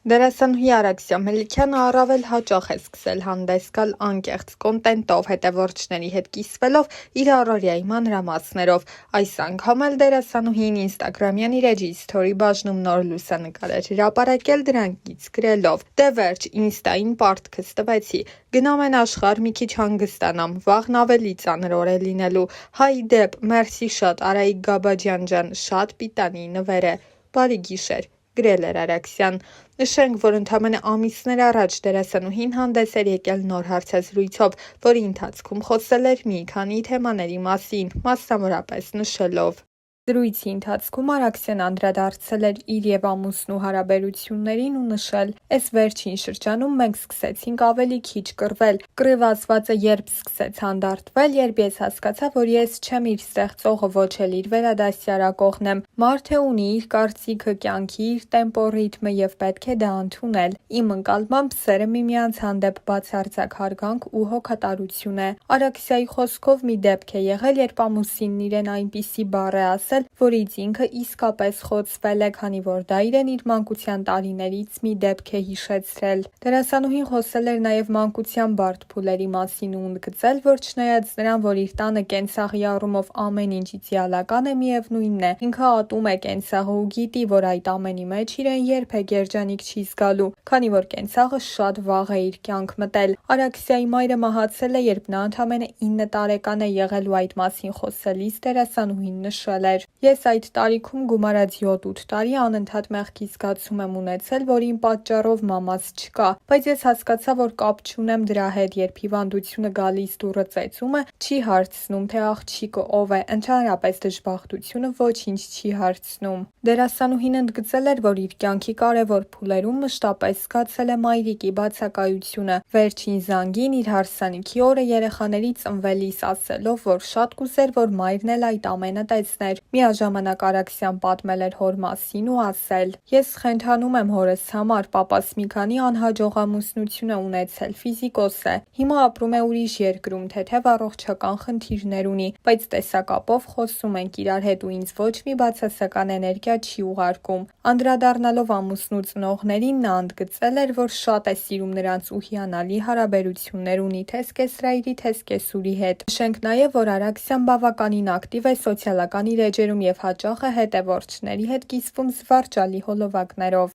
Դերասանուհի Արաքսիա Մելիքյանը առավել հաճախ է սկսել հանդես գալ անկեղծ կոնտենտով, հետևորդների հետ կիսվելով իր առօրյայի մանրամասներով։ Այս անգամ էլ դերասանուհին ինստագրամյան իր էջի սթորի բաժնում նոր լուսանկար էր հրապարակել դրանից գրելով. «Դե վերջ, ինստային պարտքս տվեցի, գնամ են աշխարհ մի քիչ հանգստանամ, վաղն ավելի ծանր օր է լինելու, հայ դեպ, մերսի շատ Արայիկ Գաբաջյան ջան, շատ պիտանի նվեր է, բարի գիշեր», գրել էր Արաքսյան։ Նշենք, որ ընդամենը ամիսներ առաջ դերասանուհին հանդես էր եկել նոր հարցազրույցով, որի ընթացքում խոսել էր մի քանի թեմաների մասին, մասնավորապես նշելով. Զրույցի ընթացքում Արաքսյան անդրադարձել էր իր և ամուսնու հարաբերություններին ու նշել. «Էս վերջին շրջանում մենք սկսեցինք ավելի քիչ կռվել, կռիվացվածը երբ սկսեց հանդարտվել, երբ ես հասկացա, որ ես չեմ իր ստեղծողը, ոչ էլ իր վերադասյարակողն եմ, մարդ է ունի իր կարծիքը, կյանքի իր տեմպո, ռիթմը և պետք է դա ընդունել, իմ ընկալմամբ սերը միմյանց հանդեպ բացարձակ հարգանք ու հոգատարություն է»։ Արաքսիայի խոսքով մի դեպք է եղել, երբ ամուսինն իրեն այնպիսի բառ է ասել, որից ինքը իսկապես խոցվել է, քանի որ դա իրեն իր մանկության տարիներից մի դեպք է հիշեցրել։ Դերասանուհին խոսել էր նաև մանկության բարդ փուլերի մասին ու ընդգծել, որ չնայած նրան, որ իր տանը կենցաղի առումով ամեն ինչ իդեալական է, միևնույնն է, ինքը ատում է կենցաղը ու գիտի, որ այդ ամենի մեջ իրեն երբեք երջանիկ չի զգալու, քանի որ կենցաղը շատ վաղ է իր կյանք մտել։ Արաքսիայի մայրը մահացել է, երբ նա ընդամենը 9 տարեկան է եղել ու այդ մասին խոսելիս դերասանուհին նշել էր. «Ես այդ տարիքում գումարած 7-8 տարի անընդհատ մեղքի զգացում եմ ունեցել, որին պատճառով մամաս չկա, բայց ես հասկացա, որ կապ չունեմ դրա հետ, երբ հիվանդությունը գալիս դուռը ծեծում է, չի հարցնում, թե աղջիկը ով է, ընդհանրապես դժբախտությունը ոչինչ չի հարցնում»։ Դերասանուհին ընդգծել էր, որ իր կյանքի կարևոր փուլերում մշտապես զգացել է մայրիկի բացակայությունը, վերջին զանգին իր հարսանիքի օրը երեխաների ծնվելիս ասելով, որ շատ կուզեր, որ մայրն էլ այդ ամենը տեսներ։ Միաժամանակ Արաքսյան պատմել էր հոր մասին ու ասել. «Ես խենթանում եմ հորս համար, պապաս մի քանի անհաջող ամուսնություն է ունեցել, ֆիզիկոս է, հիմա ապրում է ուրիշ երկրում, թեթև առողջական խնդիրներ ունի, բայց տեսակապով խոսում ենք իրար հետ ու ինձ ոչ մի բացասական էներգիա չի ուղարկում»։ Անդրադառնալով ամուսնու ծնողներին, նա ընդգծել էր, որ շատ է սիրում նրանց ու հիանալի հարաբերություններ ունի թե սկեսրայրի, թե սկեսուրի հետ։ Նշենք նաև, որ Արաքսյան բավականին ակտիվ է սոցիալական իր էջերում և հաճախ է հետևորդների հետ կիսվում զվարճալի հոլովակներով։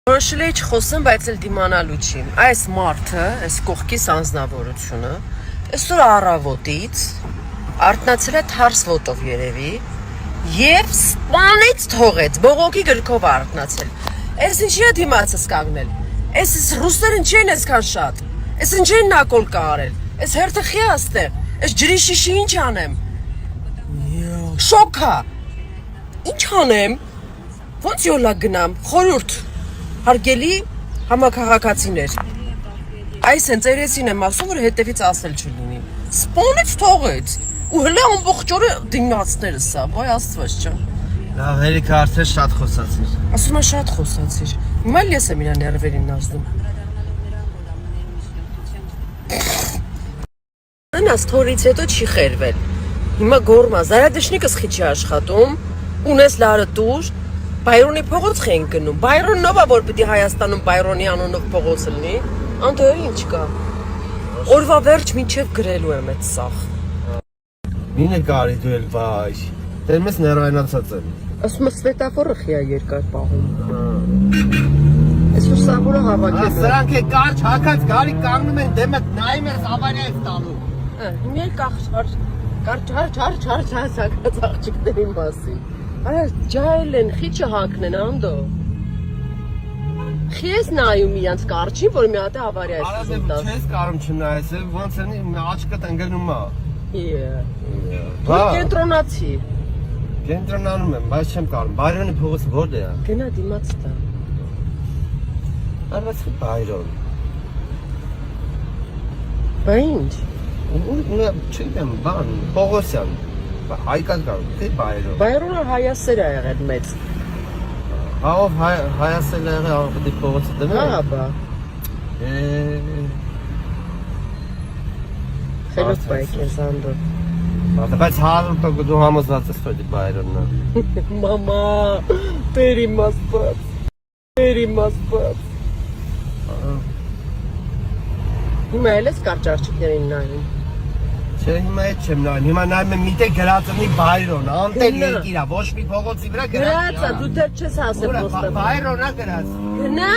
Որոշել էի չխոսեմ, բայց էլ դիմանալու չի։ Այս մարդը, այս կողքիս անձնավորությունը, այսօր առավոտից արթնացել է թարս ոտով երևի եւ սպանեց թողեց, բողոքի գրքով արթնացել։ Այս ինչի է դիմացս կանգնել։ Այս ռուսերը ինչի են այսքան շատ։ Այս ինչի են նակոլ կարել։ Այս հերթը խի աստեղ։ Այս ջրի շիշի ինչ անեմ։ Շոքա։ Ինչ անեմ։ Ոնց յոլա գնամ։ Խորհուրդ։ Հարգելի համակարգացիներ։ Այս հենց երեսին եմ ասում, որ հետևից ասել չլինի։ Սպանեց թողեց։ Ու հələ ամբողջ օրը դիմացները սա, վայ Աստված ջան։ Լավ, հերիքը արդեն շատ խոսացիր։ Ասում եմ շատ խոսացիր։ Հիմա էլ ես եմ իր ներվերին նազդում։ Անա ստորից հետո չի խերվել։ Հիմա գորմա, զարադշնիկս խի չի աշխատում, ունես լարը տուր, Բայրոնի փողոց խենք գնում։ Բայրոնով է, որ պիտի Հայաստանում Բայրոնի անունով փողոց լինի։ Անտեր ինչ կա։ Օրվա վերջ մինչև գրելու եմ այդ սախ։ Մի նկարի դու էլ վայ։ Դեռ մեզ ներվայնացած եմ։ Ասում եմ սվետաֆորը խիա երկար պահում։ Այսօր սակուրը հավաքել։ Սրանք է կարճ հակած գարի կանգնում են դեմը նայում ես ավարիա ես տալու։ Հիմա կարճ հակած աղջիկների մասին։ Արա ջայլ են, խիչը հակնեն անդո։ Խի ես նայում իրանց կարճին, որ մի հատ է ավարիա ես ուզում տալ։ Չես կարում չնայես, ոնց է աչքդ ընկնում է։ Դու կենտրոնացի։ Կենտրոնանում եմ, բայց չեմ կարում։ Բայրոնի փողոցը որտե է։ Գնա դիմաց տա։ Արված Բայրոն։ Բա ինչ։ Չգիտեմ, բան, Պողոսյան։ Հայկան կարում, թե Բայրոն։ Բայրոնը հայասեր է եղել մեծ։ Հա ով հայասել է եղել, պետք է փողոցը դնել։ Հա, բա։ Խելոք բայ քեզ անդո։ Բայց 100% դու համոզված ես, որ Բայրոնն է։ Մամա, տերի մասված։ Երի մասպած։ Հիմա էլ ես կարճարչիկներին նայում։ Չէ, հիմա այդ չեմ նայում։ Հիմա նայում եմ միտե գրածնի բայրոն, անտեր երկիրա, ոչ մի փողոցի վրա Գրածա, դու դեռ չես հասել պոստը։ Բայրոնա գրած։ Գնա։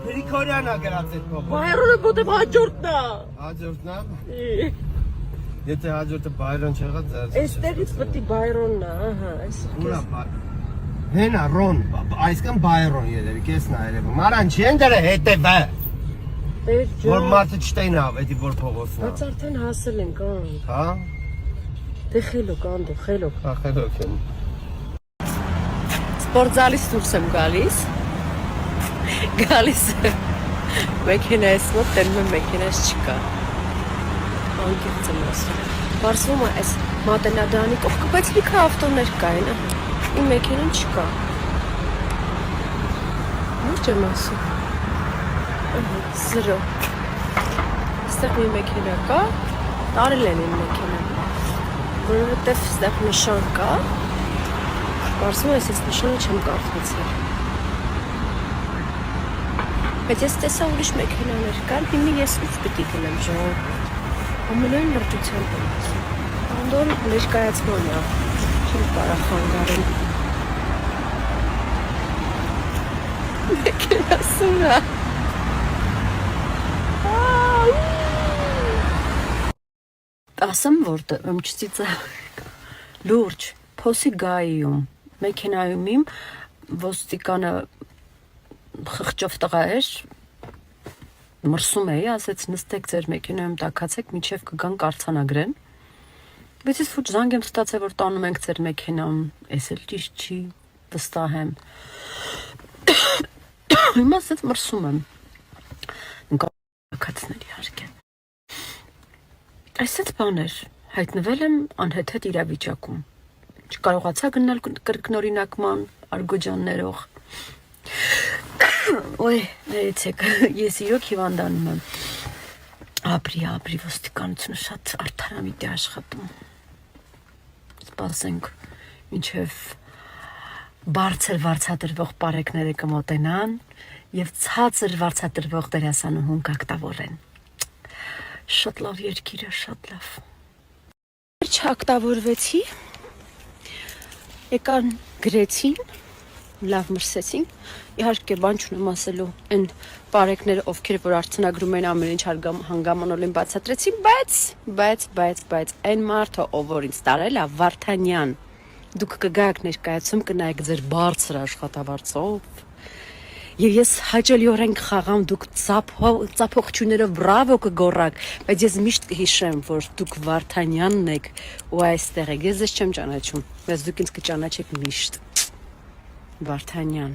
Գրիգորյանա գրած այդ փողոց։ Բայրոնը ոտև հաջորդն է։ Հաջորդն է։ Եթե հաջորդը բայրոն չեղած ձեր։ Այստեղից պետք է բայրոնն է, ահա, այս։ Ուրա Հենա ռոն, այսքան բայրոն երևի, կես նա երևի։ Մարան չեն դրա հետևը։ Որ մարդը չտենա, էդի որ փողոցն է։ Բայց արդեն հասել ենք, Հա։ Դե խելոք, անդո, խելոք։ Հա, խելոք եմ։ Սպորտզալից դուրս եմ գալիս։ Գալիս մեքենայից մոտ տենում եմ մեքենայից չկա։ Անկեղծ եմ ասում։ Պարզվում է այս մատենադարանի կողքը, բայց լիքը ավտոներ կային, իմ մեքենան չկա։ Ո՞ր եմ ասում։ Զրո։ Այստեղ մի մեքենա կա, տարել են իմ մեքենան։ Որովհետև այստեղ նշան կա։ Պարզվում է այս նշանը չեմ կարդացել։ Բայց ես տեսա ուրիշ մեքենաներ կան, հիմա ես ուց պիտի գնեմ ժողովուրդ։ Ամենայն լրջությամբ եմ ասում։ Անդոն ներկայացման է, չեմ կարող խանգարել։ Մեքենա սուրա։ Ասեմ, որ ըմջցիցը լուրջ, փոսի գայում, մեքենայում իմ ոստիկանը խղճով տղա էր, մրսում էի, ասեց նստեք ձեր մեքենայում տակացեք, մինչև կգան կարձանագրեն, բայց ես ոչ զանգ եմ ստացել, որ տանում ենք ձեր մեքենան, ես էլ ճիշտ չի, վստահ եմ, հիմա ասեց մրսում եմ, տակացներ իհարկե, այսպես բան էր, հայտնվել եմ անհեթեթ իրավիճակում, չկարողացա գնալ կրկնօրինակման արգոջաններով, Ոյ, ներեցեք, ես իրոք հիվանդանում եմ, ապրի ոստիկանությունը շատ արդարամիտ է աշխատում, սպասենք, մինչև բարձր վարձատրվող պարեկները կմոտենան և ցածր վարձատրվող դերասանուհուն կակտավորեն, շատ լավ երկիրը, շատ լավ, չակտավորվեցի, եկան գրեցին, լավ մրսեցին, իհարկե բան չունեմ ասելու այն պարեկները, ովքեր որ արդյունագրում են ամեն ինչ հանգամանալին բացատրեցին, բայց այն մարդը, ով որ ինձ տարել է Վարդանյան, դուք կգայք ներկայացում, կնայեք ձեր բարձր աշխատավարձով, եւ ես հաճելիորեն կխաղամ, դուք ծափողջուներով բրավո կգոռաք, բայց ես միշտ կհիշեմ, որ դուք Վարդանյանն եք ու այստեղ եք, ես ձեզ չեմ ճանաչում, բայց դուք ինձ կճանաչեք միշտ Վարդանյան